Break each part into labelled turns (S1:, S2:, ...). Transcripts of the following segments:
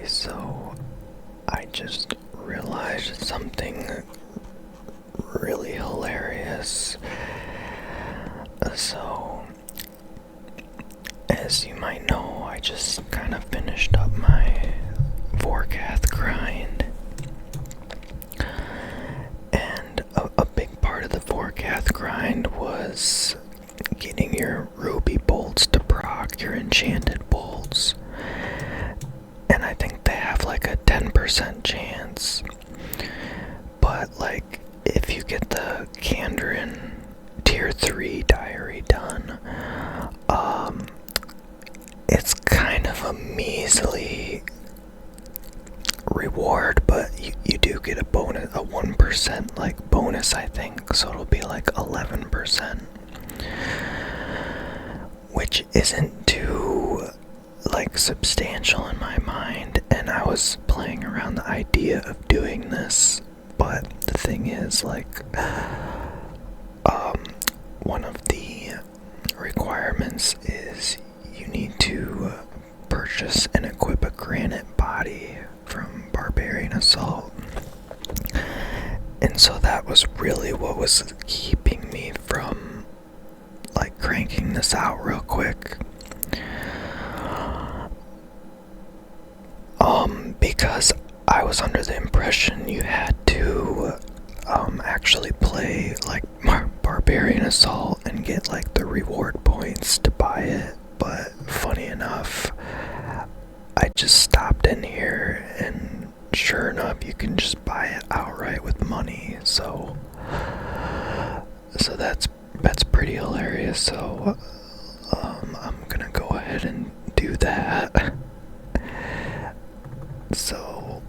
S1: So I just realized something really hilarious. So, as you might know, I just kind of finished up my Vorkath grind. And a big part of the Vorkath grind was getting your ruby bolts to proc your enchanted bolts. And I think they have like a 10% chance. But like, if you get the Kandarin tier 3 diary done, it's kind of a measly reward, but you do get a bonus, a 1% like bonus, I think, so it'll be like 11%, which isn't too like substantial in my mind. And I was playing around the idea of doing this, but the thing is, like, one of the requirements is you need to purchase and equip a granite body from Barbarian Assault. And so that was really what was keeping me from like cranking this out real quick. Because I was under the impression you had to actually play like Barbarian Assault and get like the reward points to buy it. But funny enough, I just stopped in here and sure enough you can just buy it outright with money. So that's pretty hilarious. So I'm gonna go ahead and do that. So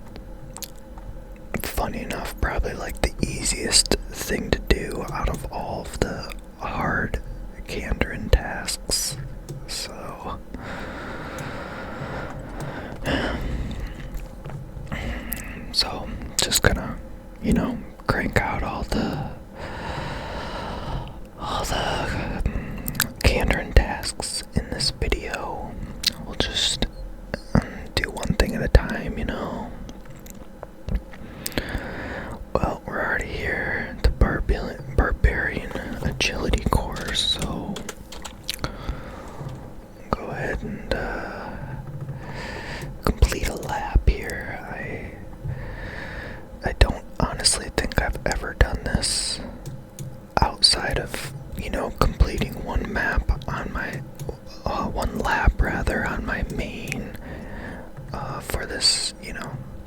S1: funny enough, probably like the easiest thing to do out of all of the hard Kandarin tasks. So just gonna, crank out all the Kandarin tasks in this video. We'll just do one thing at a time, Well, we're already here at the Barbarian Agility course, so go ahead and complete a lap here. I don't honestly think I've ever done this outside of, completing one map on my, one lap rather, on my main, for this,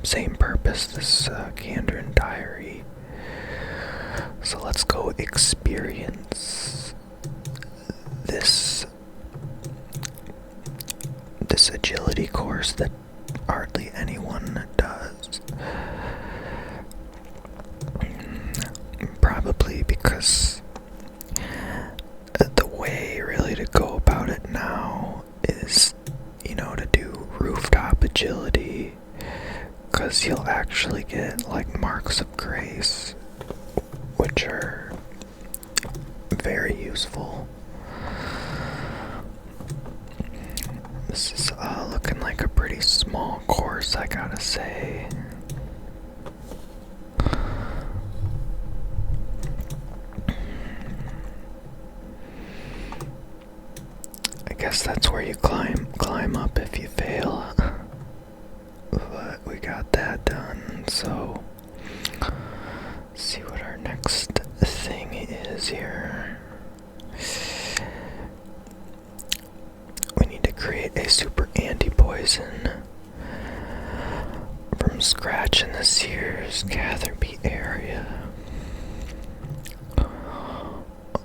S1: same purpose, this Kandarin diary. So let's go experience this agility course that hardly anyone does. Probably because the way really to go about it now is, to do rooftop agility, because you'll actually get like marks of grace, which are very useful. This is looking like a pretty small course, I gotta say. I guess that's where you climb up if you fail. But we got that done, so let's see what our next thing is here. We need to create a super anti-poison from scratch in the Sears Gatherby area.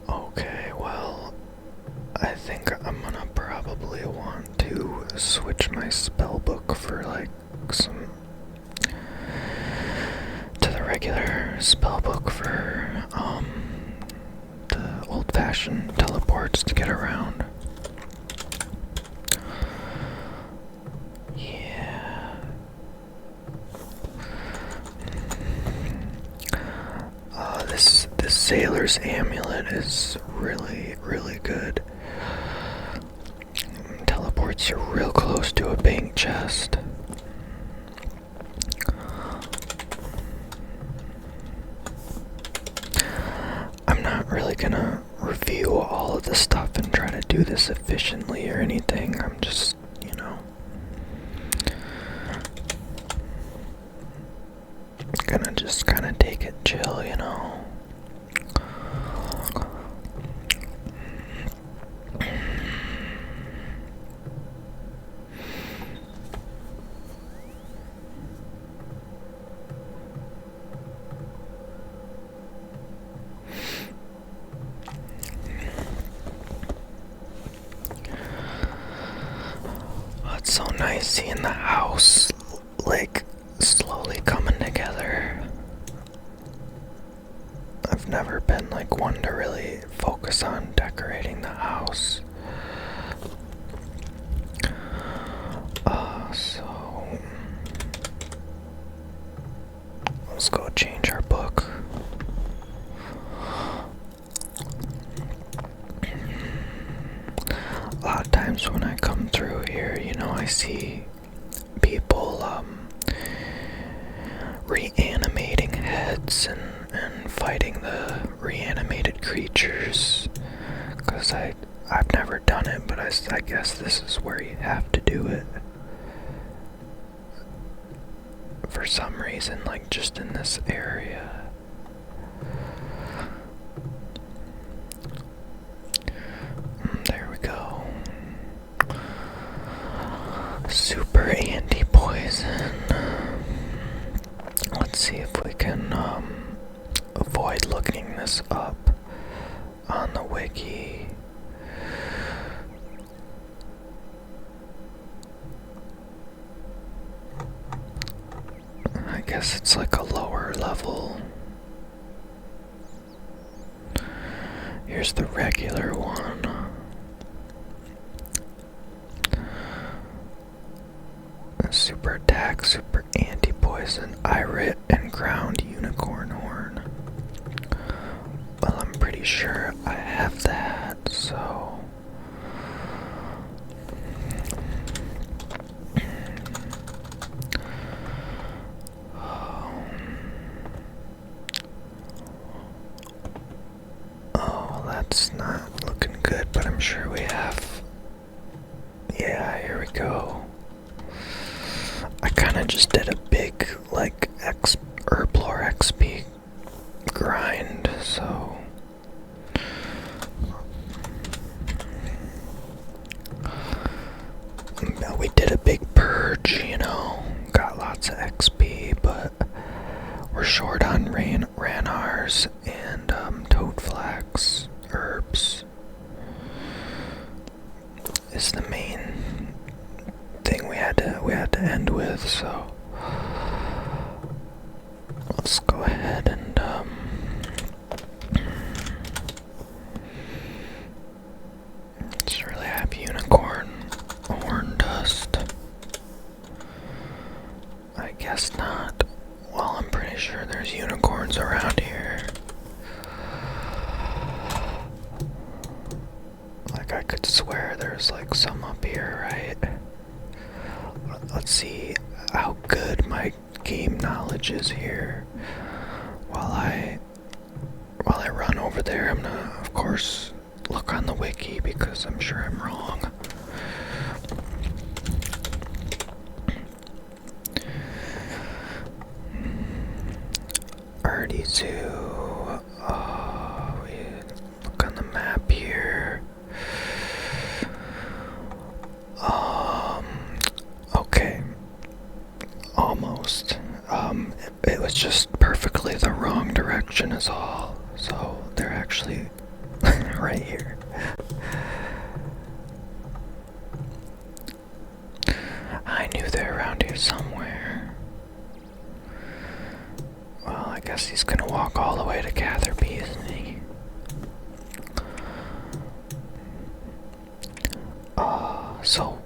S1: Okay, well, I think I'm gonna probably want to switch my spellbook for like to the regular spellbook for the old-fashioned teleports to get around. Yeah. This Sailor's Amulet is really, really good. Teleports you real close to a bank chest. gonna review all of the stuff and try to do this efficiently or anything. I'm just, gonna just kind of take it chill, It's so nice seeing the house, like, slowly coming together. I've never been, like, one to really focus on decorating the house. So let's go change our book. A lot of times when I come through here, I see people reanimating heads and fighting the reanimated creatures, because I've never done it, but I guess this is where you have to do it for some reason, like just in this area. There we go. Super anti-poison. Let's see if we can avoid looking this up on the wiki. I guess it's like a lower level. Here's the regular one. Super attack, super anti-poison, irit, and ground unicorn horn. Well, I'm pretty sure I have that, so... Oh, that's not looking good, but I'm sure we have... Yeah, here we go. I kinda just did a big, like, Herblore XP grind, so... We did a big purge, got lots of XP, but we're short on Ranars and Toadflax herbs is the main thing we had to end with, so let's go ahead and just really have unicorn horn dust. I guess not. Well, I'm pretty sure there's unicorns around here. Like, I could swear there's like some up here, right? Let's see how good my game knowledge is here. While I run over there, I'm gonna, of course, look on the wiki because I'm sure I'm wrong. Already Zoo. We look on the map here. Okay. Almost. It was just perfectly the wrong direction is all. So they're actually right here. I knew they're around here somewhere. Well, I guess he's gonna walk all the way to Catherby, isn't he? So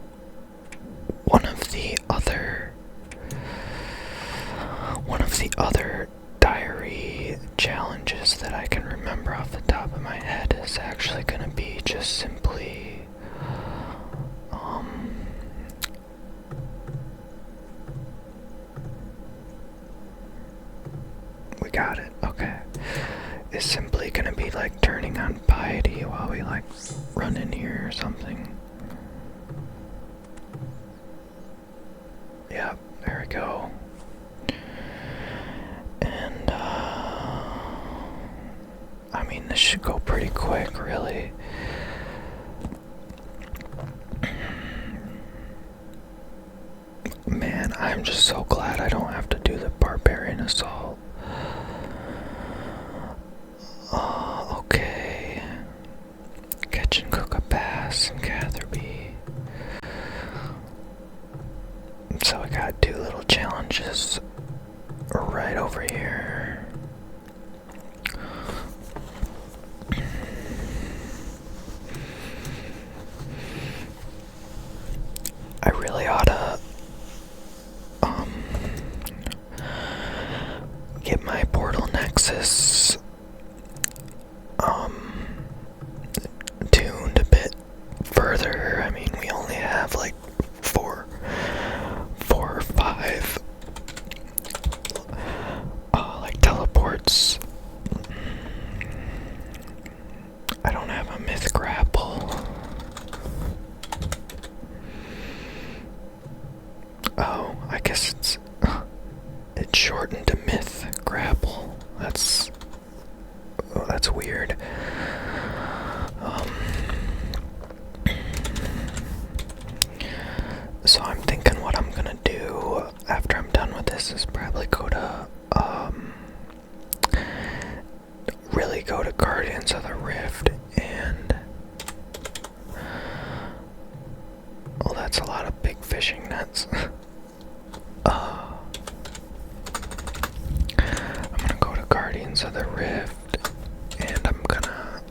S1: one of the other diary challenges that I can remember off the top of my head is actually gonna be just simply we got it, okay. is simply gonna be like turning on piety while we like run in here or something. Yep, there we go. And I mean, this should go pretty quick, really. Man, I'm just so glad I don't have to do the barbarian assault. Okay. Catch and cook a bass in Catherby. So we got 2 little challenges right over here. I really ought to get my portal nexus tuned a bit further. I mean, we only have like four or five like teleports. I don't have a myth grapple. Oh, I guess it's shortened to myth grapple. That's weird. So I'm thinking what I'm gonna do after I'm done with this is probably go to really go to Guardians of the Rift, and oh, that's a lot of big fishing nets. I'm gonna go to Guardians of the Rift, and I'm gonna,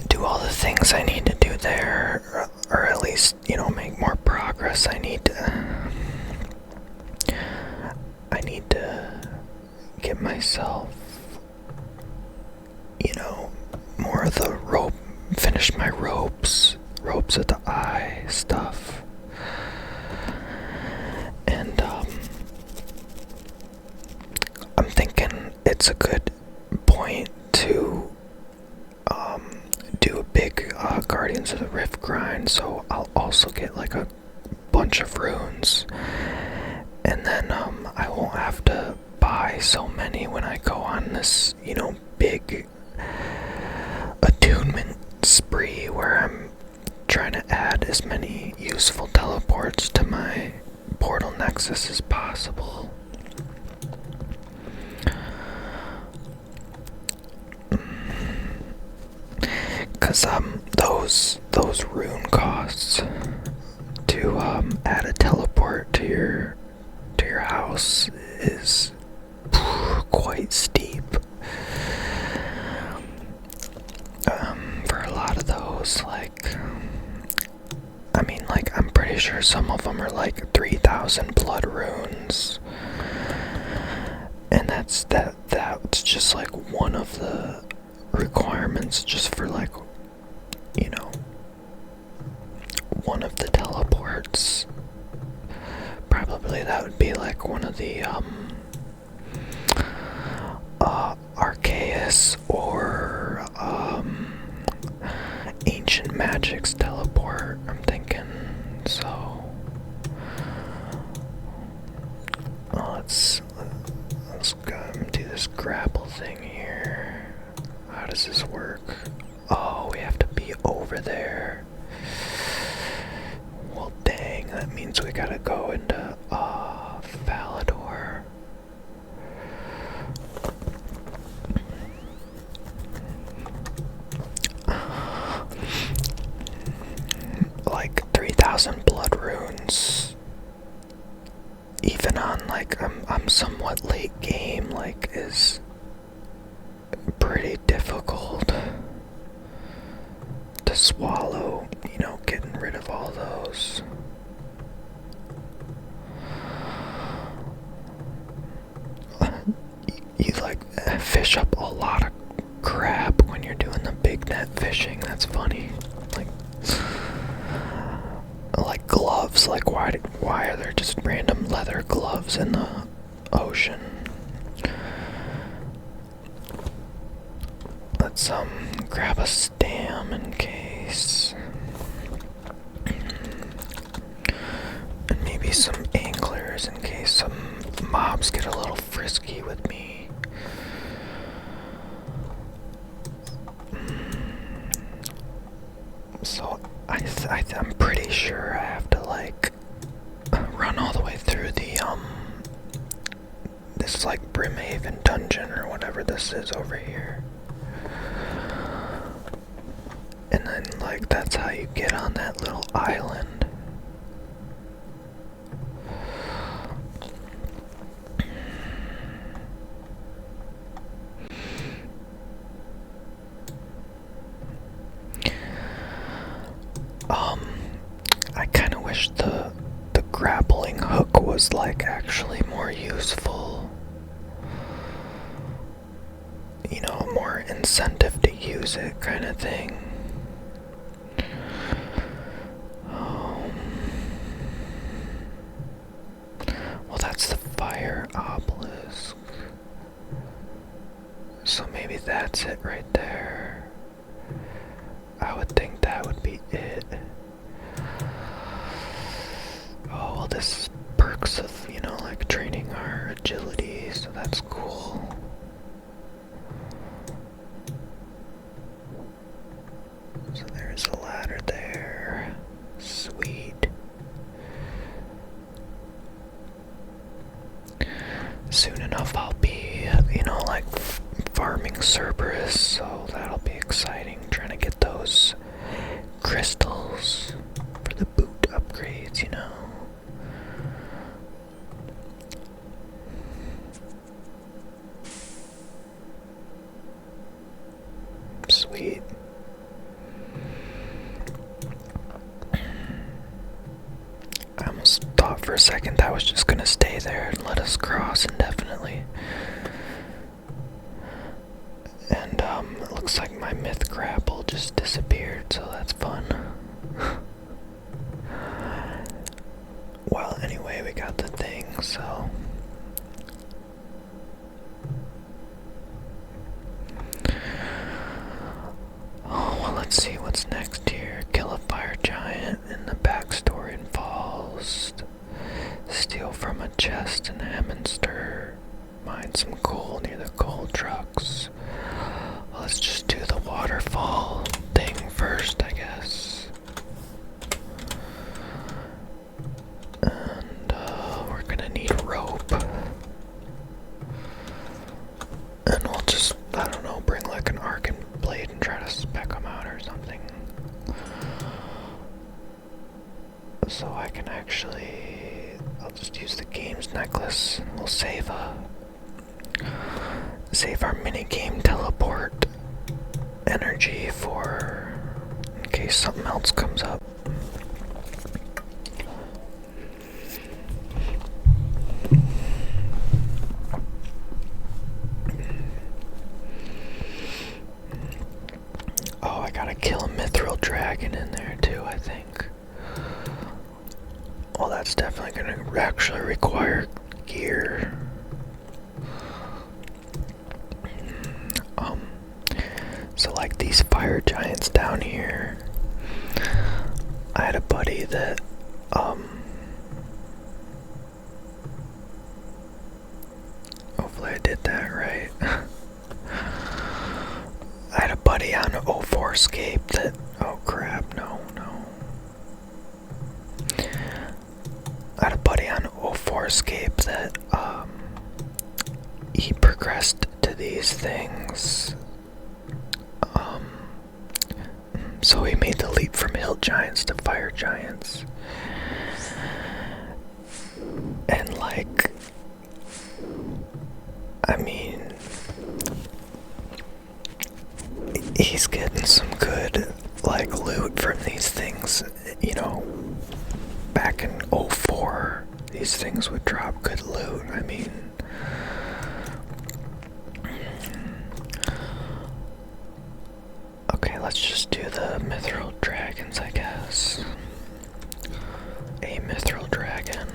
S1: do all the things I need to do there, or at least, make more progress. I need to get myself, more of the rope, finish my ropes at the eye stuff. And I'm thinking it's a good point to do a big Guardians of the Rift grind, so I'll also get like a bunch of runes, and then I won't have to buy so many when I go on this, big attunement spree where I'm trying to add as many useful teleports to my portal nexus as possible. Cause those rune costs to add a teleport to your house is quite steep. For a lot of those, I'm pretty sure some of them are like 3,000 blood runes, and that's just like one of the requirements just for one of the teleports. Probably that would be like one of the Arceus or Ancient Magic's teleport, I'm thinking. So let's go and do this grapple thing here. How does this work? Oh, we have to be over there. Well, dang, that means we gotta go into Falador. Like 3,000 blood runes, even on I'm somewhat late game, is pretty difficult to swallow, getting rid of all those. You fish up a lot of crap when you're doing the big net fishing. That's funny. Like gloves, why are there just random leather gloves in the ocean. Let's grab a stam in case. And maybe some anglers in case some mobs get a little frisky with me. So I'm pretty sure I have to like run all the way through the this like Brimhaven dungeon or whatever this is over here. And then like that's how you get on that little island. I kind of wish the grappling hook was like actually more useful. You know, more incentive to use it kind of thing. Well, that's the fire obelisk. So maybe that's it right there. I would think that would be it. Oh, well, this is perks of, you know, like training our agility, so that's cool. So there's a ladder there. Sweet. Soon enough I'll be, you know, like farming Cerberus, so that'll be exciting, trying to get those crystals for the boot upgrades, you know. Sweet. I almost thought for a second that was just gonna stay there and let us cross indefinitely. And it looks like my myth grapple just disappeared, so that's fun. Well, anyway, we got the thing, so oh, well, let's see what's next here. Kill a fire giant in the backstory and falls. Steal from a chest in Hammondster. Mine some coal near the coal trucks. Well, let's just do the waterfall thing first, I guess. And we're gonna need rope. And we'll just, I don't know, bring like an arc and blade and try to spec them out or something. So I can actually, I'll just use the games necklace. We'll save our minigame teleport energy for in case something else comes up. Oh, I gotta kill a mithril dragon in there too, I think. Well, that's definitely gonna actually require gear. So like these fire giants down here, I had a buddy that, hopefully I did that right. I had a buddy on OSRS that, oh crap, no. I had a buddy on OSRS that, he progressed to these things. So he made the leap from hill giants to fire giants. And like, I mean, he's getting some good like loot from these things, you know. Back in 04, these things would drop good loot. I mean, okay, let's just do the mithril dragons, I guess. A mithril dragon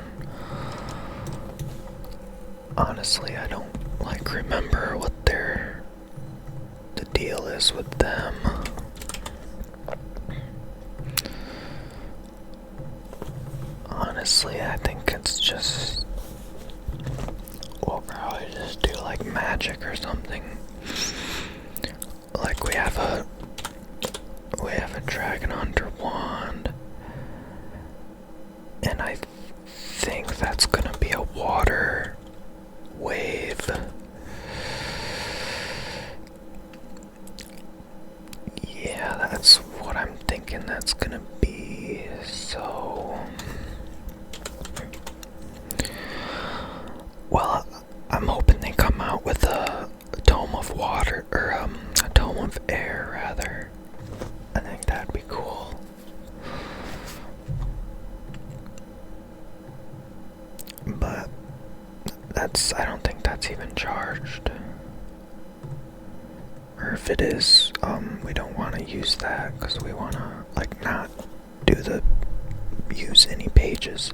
S1: on is just, we'll probably just do like magic or something. Like we have a dragon hunter wand, and I think that's gonna be a water wave. Yeah, that's what I'm thinking that's gonna be. So, well, I'm hoping they come out with a tome of water, or a tome of air rather. I think that'd be cool. But I don't think that's even charged. Or if it is, we don't want to use that because we want to, like, not use any pages.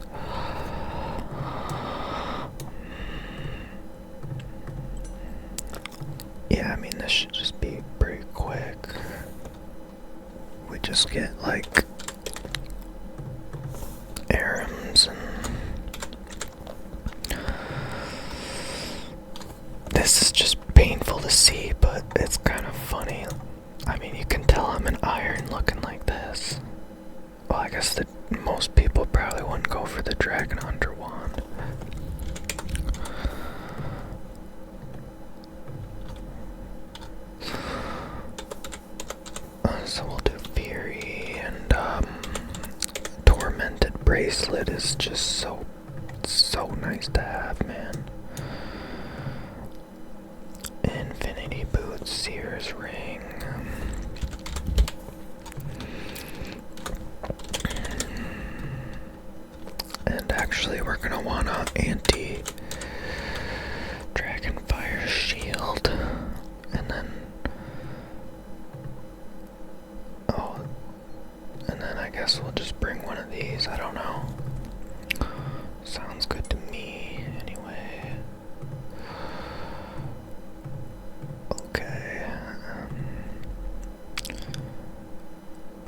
S1: Yeah, I mean, this should just be pretty quick. We just get, like, errands and this is just painful to see, but it's kind of funny. I mean, you can tell I'm an iron looking like this. Well, I guess that most people probably wouldn't go for the Dragon Hunter wand. So we'll do Fury, and Tormented Bracelet is just so nice to have, man. Infinity Boots, Seer's Ring. And actually we're gonna want a anti-Dragonfire shield. And then I guess we'll just bring one of these, I don't know. Sounds good to me, anyway.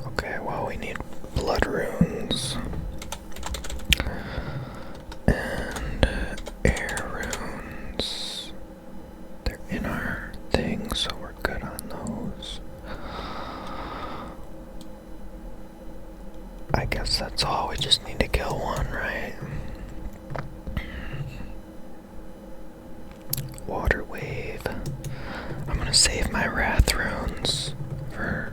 S1: Okay, well, we need blood runes. And air runes. They're in our thing, so we're good on those. I guess that's all. We just need to kill one, right? Water wave. I'm gonna save my wrath runes for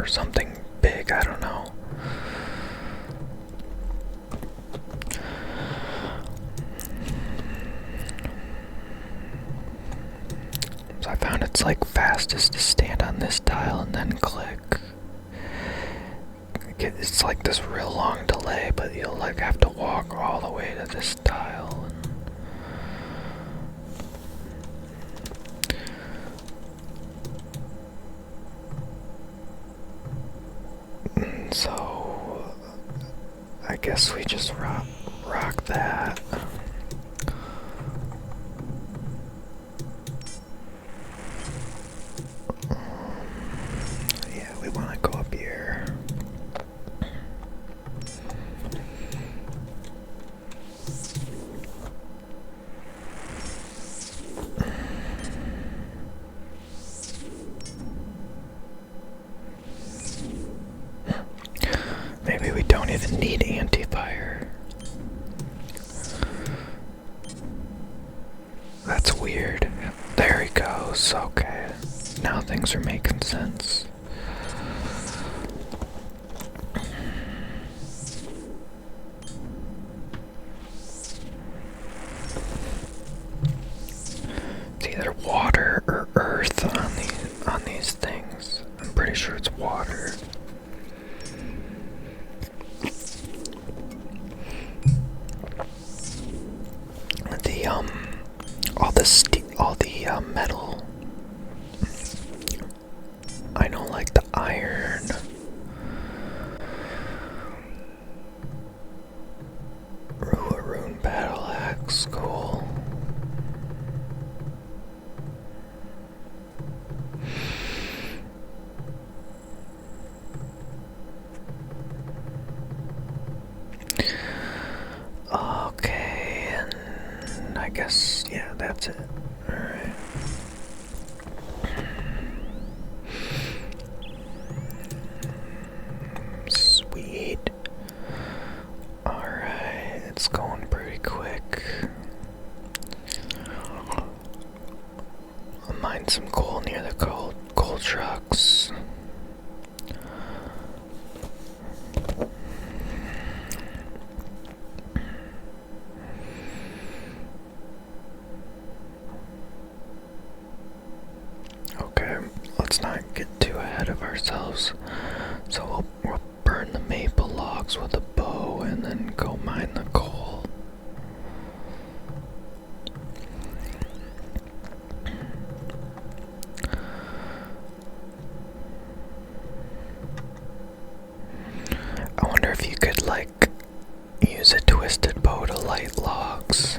S1: something big, I don't know. So I found it's like fastest to stand on this tile and then click. It's like this real long delay, but you'll like have to walk all the way to this tile. So I guess we just rock that. Yeah, we want to go up here. Maybe we don't even need anti-fire. That's weird. There he goes. Okay. Now things are making sense. It's either water or earth on these things. I'm pretty sure it's water. All the metal. I know, that's it. Alright. Sweet. Alright, it's going pretty quick. I'll mine some coal near the coal trucks. Okay, let's not get too ahead of ourselves. So we'll burn the maple logs with a bow and then go mine the coal. I wonder if you could, like, use a twisted bow to light logs.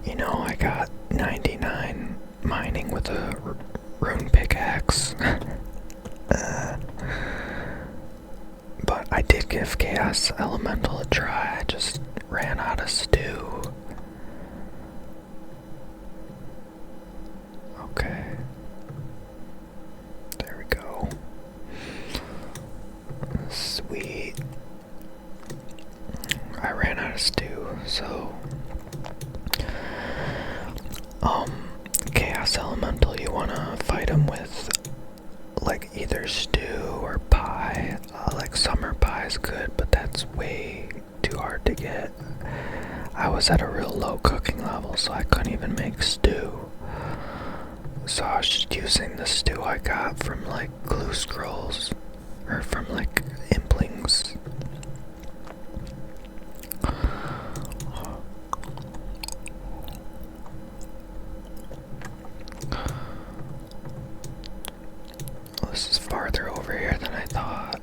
S1: You know, I got 99 mining with a rune pickaxe. But I did give Chaos Elemental a try. I just ran out of stew. Okay. There we go. Sweet. I ran out of stew, so Chaos Elemental, you wanna fight him with like either stew or pie. Like summer pie is good, but that's way too hard to get. I was at a real low cooking level, so I couldn't even make stew. So I was just using the stew I got from like glue scrolls or from like implings. This is farther over here than I thought.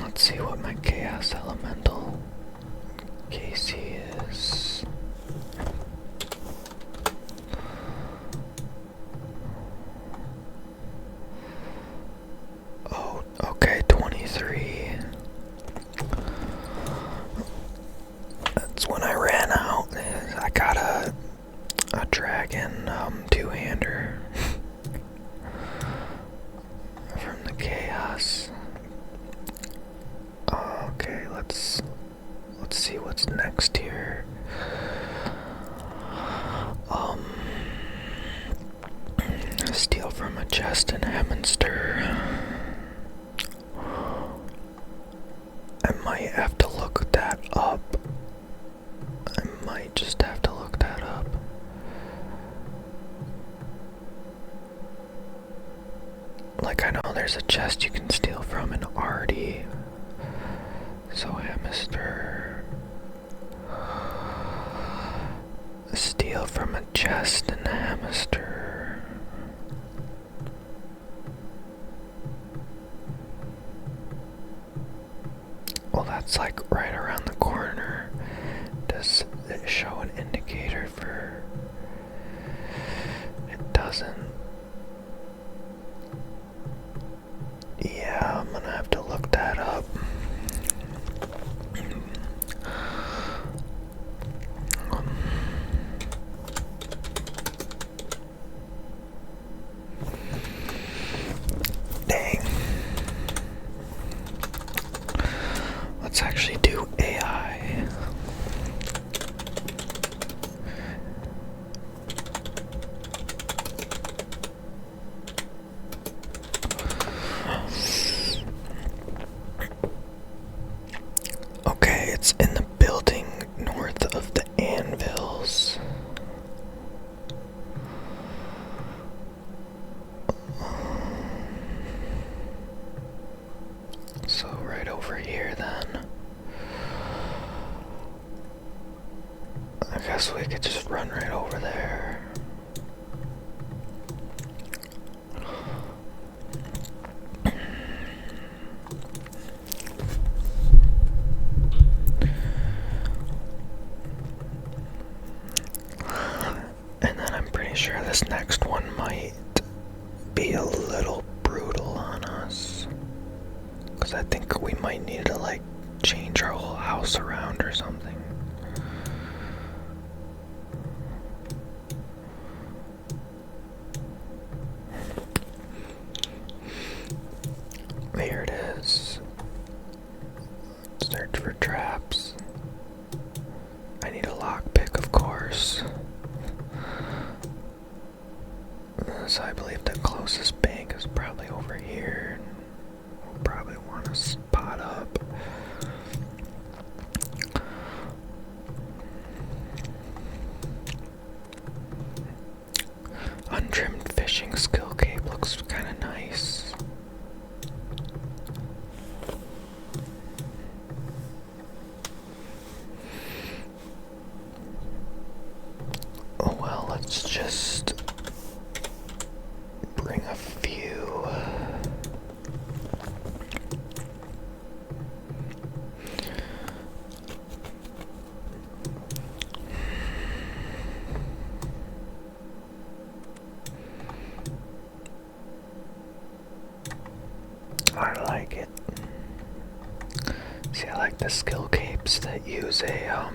S1: Let's see what my Chaos Elemental KC is. Oh, okay, 23. That's when I ran out. I got a dragon two-hander from the Chaos. Okay, let's see what's next here. Steal from a chest in Hemminster. I might have to look that up. I might just have to look that up. Like, I know there's a chest you can steal from in Artie. So Hemister. Steal from a chest in Hemister. Well, that's like right around the corner. Does it show an indicator for... It doesn't. Yeah, I'm gonna have to look that up. Dang. Let's actually do AI. Okay, it's in the building north of the anvils. So right over here then. I guess we could just run right over there. this next one might be a little brutal on us. Because I think we might need to, like, change our whole house around or something. Here it is. Search for traps. I need a lockpick, of course. So I believe the closest bank is probably over here. We'll probably want to spot up. Untrimmed fishing skill cape looks kind of nice. Oh well, let's just bring a few. I like it. See, I like the skill capes that use a,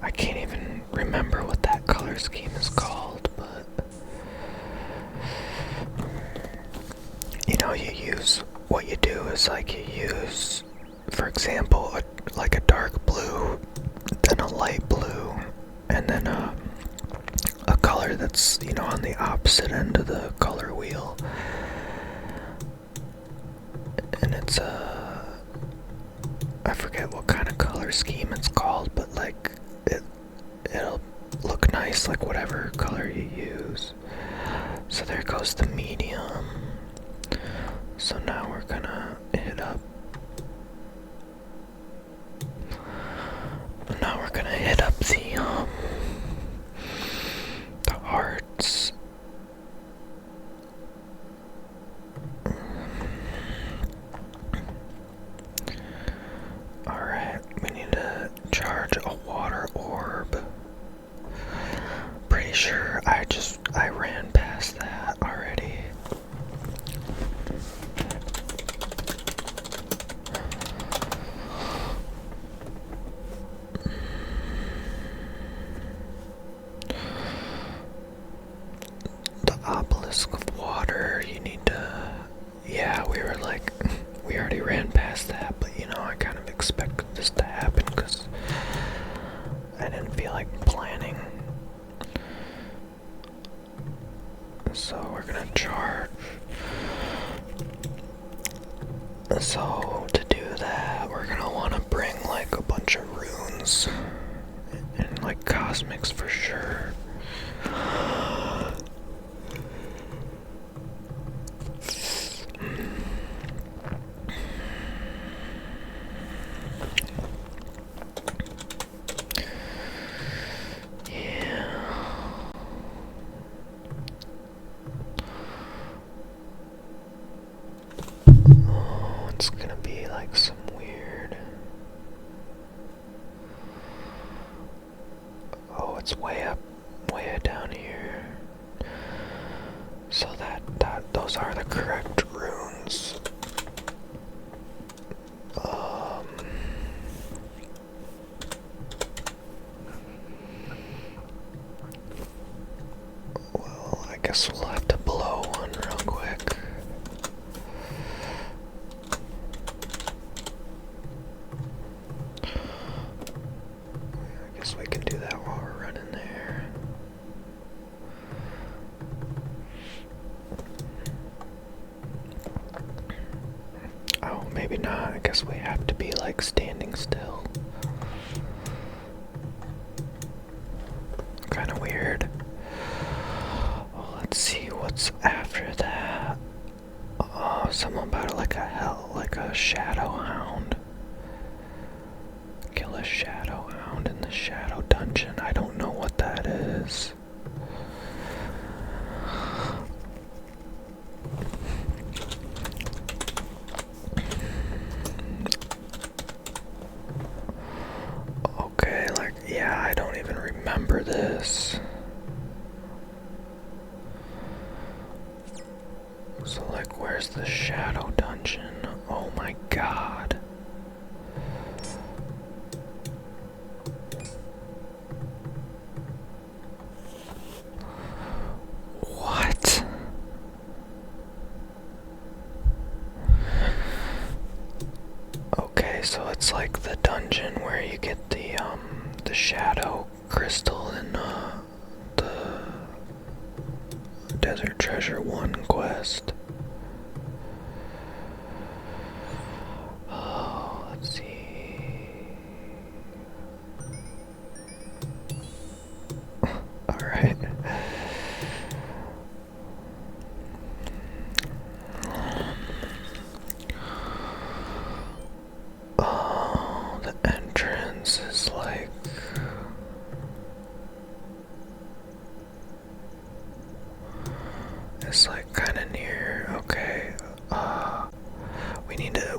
S1: I can't even remember what that color scheme is called, but, you know, what you do is, like, you use, for example, like a dark blue, then a light blue, and then a color that's, you know, on the opposite end of the color wheel. And it's I forget what kind of color scheme it's called, but like it'll look nice like whatever color you use. So there goes the medium. So now we're gonna hit up. Now we're gonna hit up the hearts. Alright, we need to charge a water orb. Pretty sure I ran past that already. The obelisk of water, you need to... Yeah, we already ran past that, but you know, I kind of expected this to happen because I didn't feel like planning. So we're gonna charge. So to do that, we're gonna want to bring like a bunch of runes and like cosmics for sure. It's gonna be like some weird... Oh, it's way down here. So those are the correct runes. Well, I guess we'll have to blow one real quick. I guess we can do that while we're running there. Oh, maybe not. I guess we have to be like standing still. Kind of weird. Well, let's see what's after that. Oh, something about like a shadow hound. Kill a shadow hound in the shadow dungeon. I don't know what that is. Okay, like, yeah, I don't even remember this. it's like the dungeon where you get the shadow crystal in the Desert Treasure 1 quest. Oh, let's see. Alright. Oh, the entrance is like... It's like kind of near. Okay.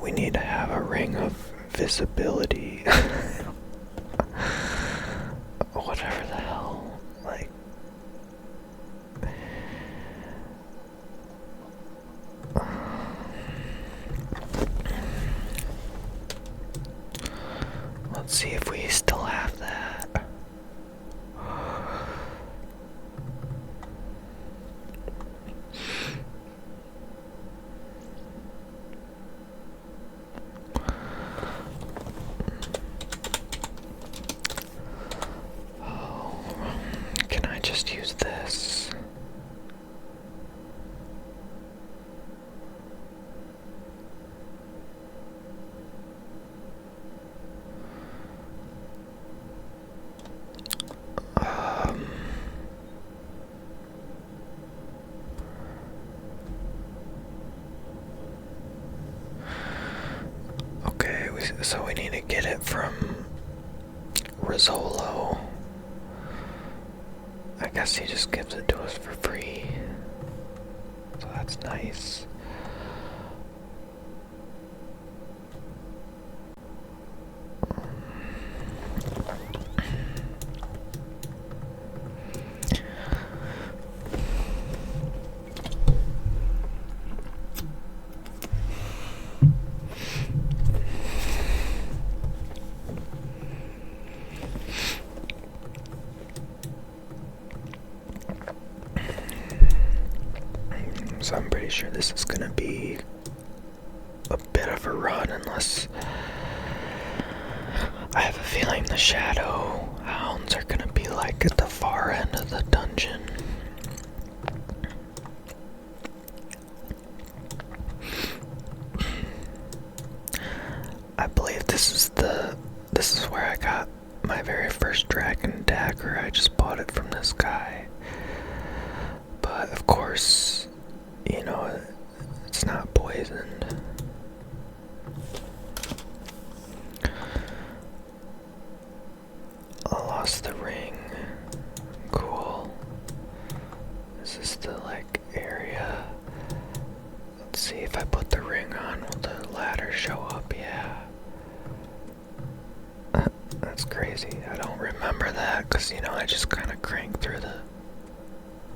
S1: We need to have a ring of visibility. Whatever the hell. Like, let's see if we still have that. Oh, can I just use this? Okay, so we need to get it from Rizzolo. I guess he just gives it to us for free. So that's nice. So I'm pretty sure this is gonna be a bit of a run unless I have a feeling the shadow hounds are gonna be like at the far end of the dungeon. I believe this is where I got my very first dragon dagger. I just bought it from this guy. But of course, you know, it's not poisoned. I lost the ring. Cool. This is the like area. Let's see if I put the ring on, will the ladder show up? Yeah. That's crazy. I don't remember that because, you know, I just kind of crank through the...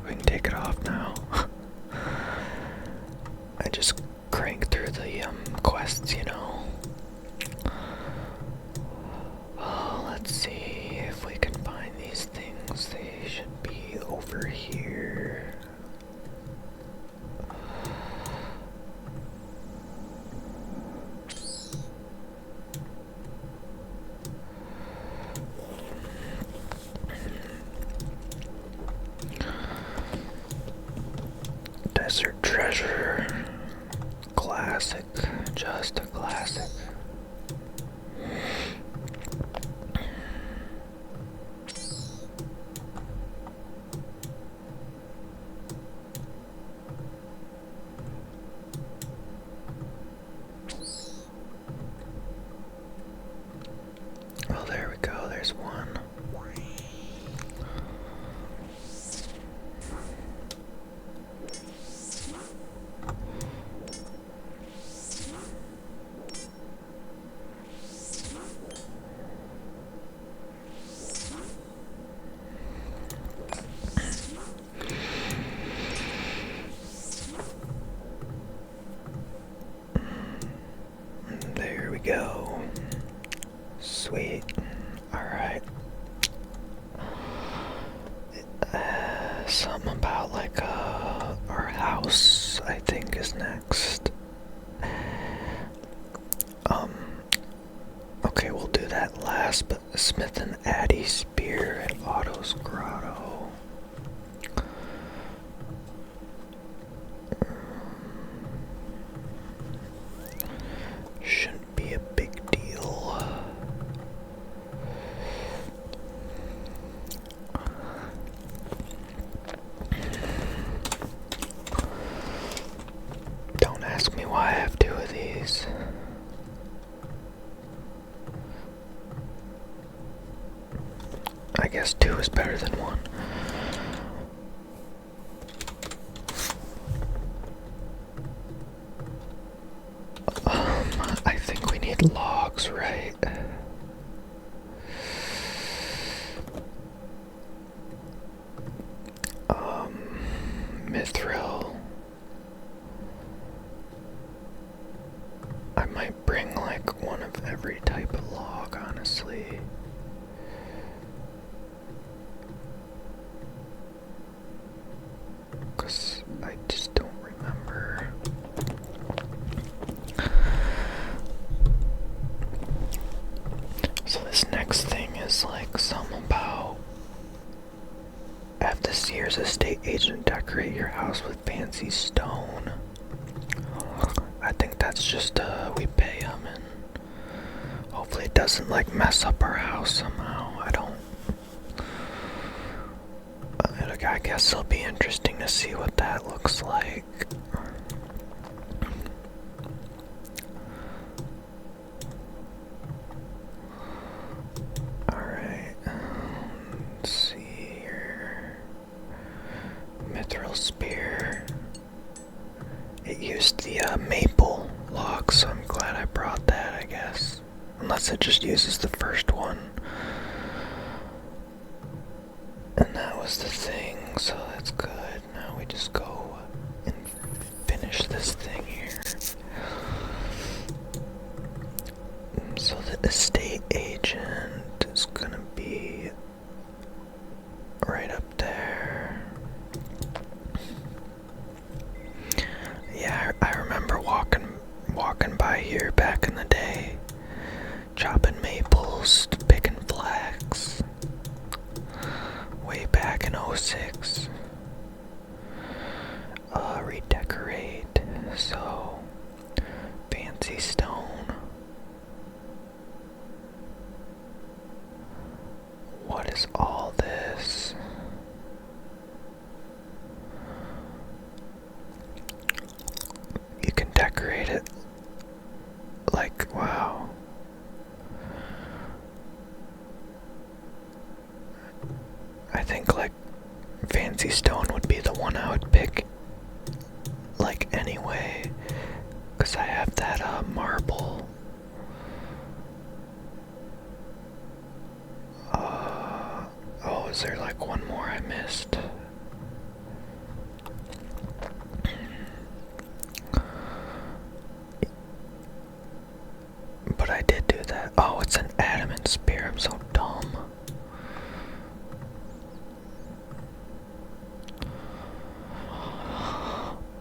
S1: We can take it off now. I just crank through the quests, you know. Oh, let's see if we can find these things. They should be over here. Desert Treasure. Classic. Just a classic. Oh, there we go. There's one. There we go. Sweet. Alright. Something about like our house, I think, is next. we'll do that last, but Smith and Addy Spear at Otto's Grotto. Shouldn't be a big deal. Don't ask me why I have two of these. I guess two is better than one. I think we need logs, right? Mithril. I might bring like one of every type of log, honestly. Because I just don't remember. So this next thing is like some about have the Sears estate agent decorate your house with fancy stone. I think that's just we pay them and hopefully it doesn't like mess up our house somehow. I guess it'll be interesting to see what that looks like. Alright, let's see here. Mithril Spear. It used the maple log, so I'm glad I brought that, I guess. Unless it just uses the first one. And that was the thing, so that's good. Now we just go and finish this thing here. So the estate agent is gonna be right up there. Yeah, I remember walking by here back in the day, chopping maples, picking flax. Way back in 06. Redecorate. So fancy stone. What is all this? You can decorate it like, wow. I think like fancy stone would be the one I would pick like anyway, because I have that marble. Oh, is there like one more I missed? But I did do that. Oh, it's an adamant spear. I'm so dumb.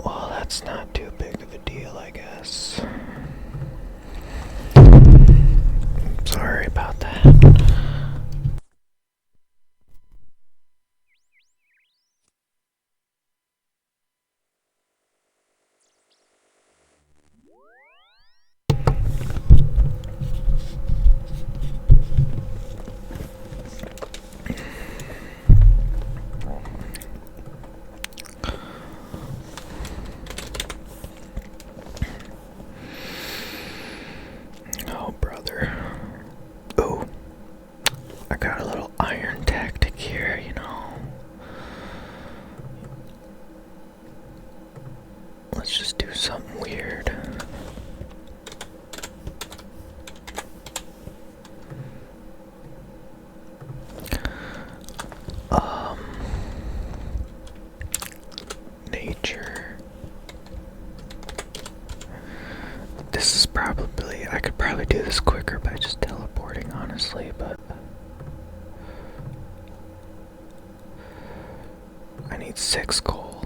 S1: Well, that's not too big of a deal, I guess. Sorry about that. Oh, brother. Ooh. I got a little iron tactic here, you know. Let's just do something weird. Nature. This is probably, I could probably do this quicker by just teleporting, honestly, but I need 6 coal.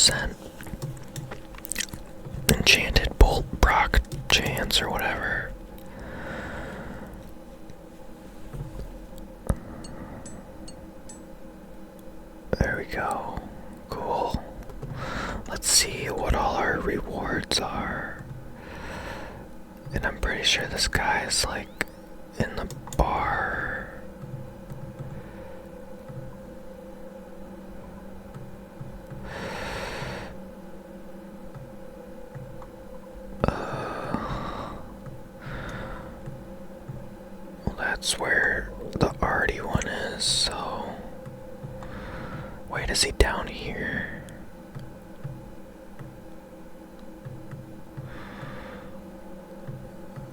S1: 10% enchanted bolt proc chance or whatever. There we go. Cool. Let's see what all our rewards are. And I'm pretty sure this guy is like in the bar. Well, that's where the arty one is, so. Wait, is he down here?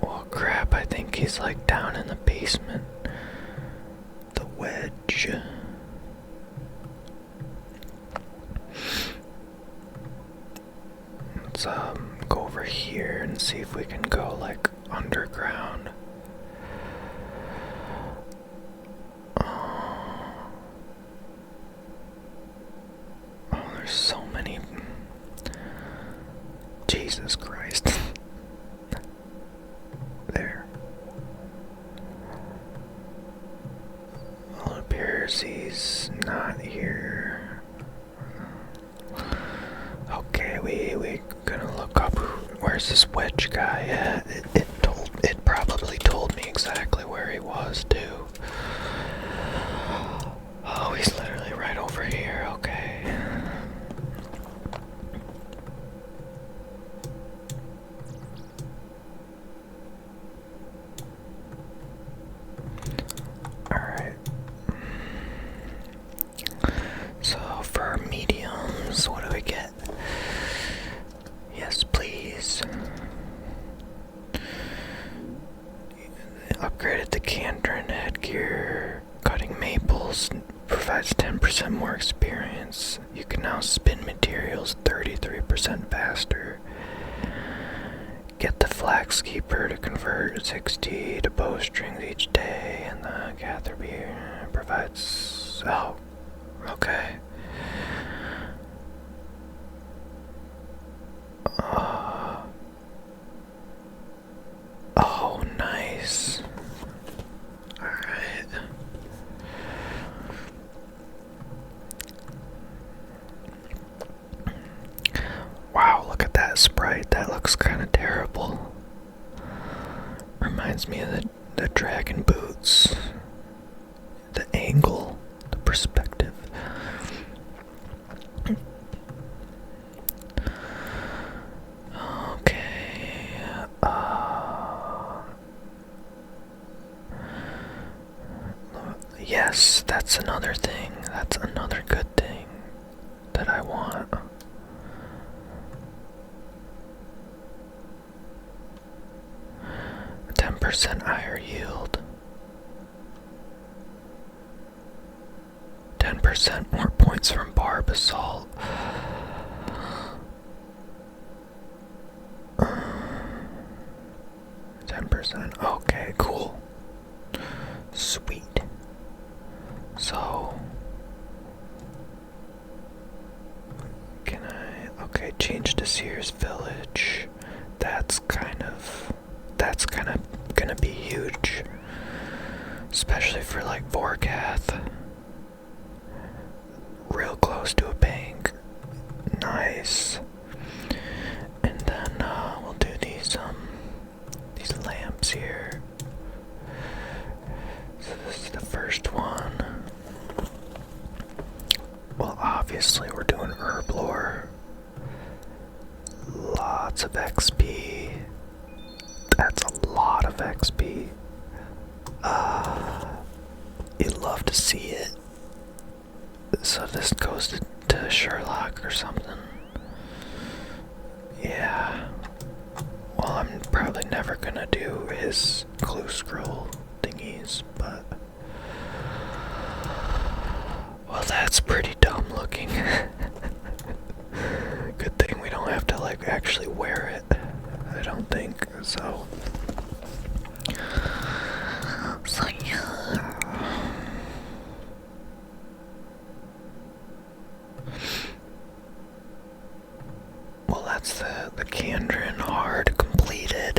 S1: Well, crap, I think he's like down in the basement. The wedge. Let's go over here and see if we can go like underground. There's so many. Jesus Christ. There. Well, it appears he's not here. Okay, we gonna look up where's this wedge guy at? It probably told me exactly where he was too. Oh, he's literally right over here, okay. Alright. So for mediums, what do we get? Yes, please. Upgraded the Kandarin headgear. Cutting maples provides 10% more experience. You can now spin materials 33% faster. Get the Flax Keeper to convert 60 to bowstrings each day, and the Gather Beer provides. Oh, okay. Oh, nice. Alright. Wow, look at that sprite. That looks kind of terrible. Reminds me of the dragon boots. The angle, the perspective. Okay. Yes, that's another thing. That's another good thing that I want. A 10% higher yield. 10% more points from barb assault. 10%. Okay, cool. Sweet. So, can I? Okay, change to Sears Village. That's kind of gonna be huge, especially for like Vorkath. Real close to a bank. Nice. And then we'll do these lamps here. So this is the first one. Well, obviously we're doing herb lore. Lots of XP. That's a lot of XP. You'd love to see it. So this goes to Sherlock or something. Yeah. Well, I'm probably never gonna do his clue scroll thingies, but... Well, that's pretty dumb looking. Good thing we don't have to, like, actually wear it. I don't think, so... So, yeah... that's the Kandarin hard completed.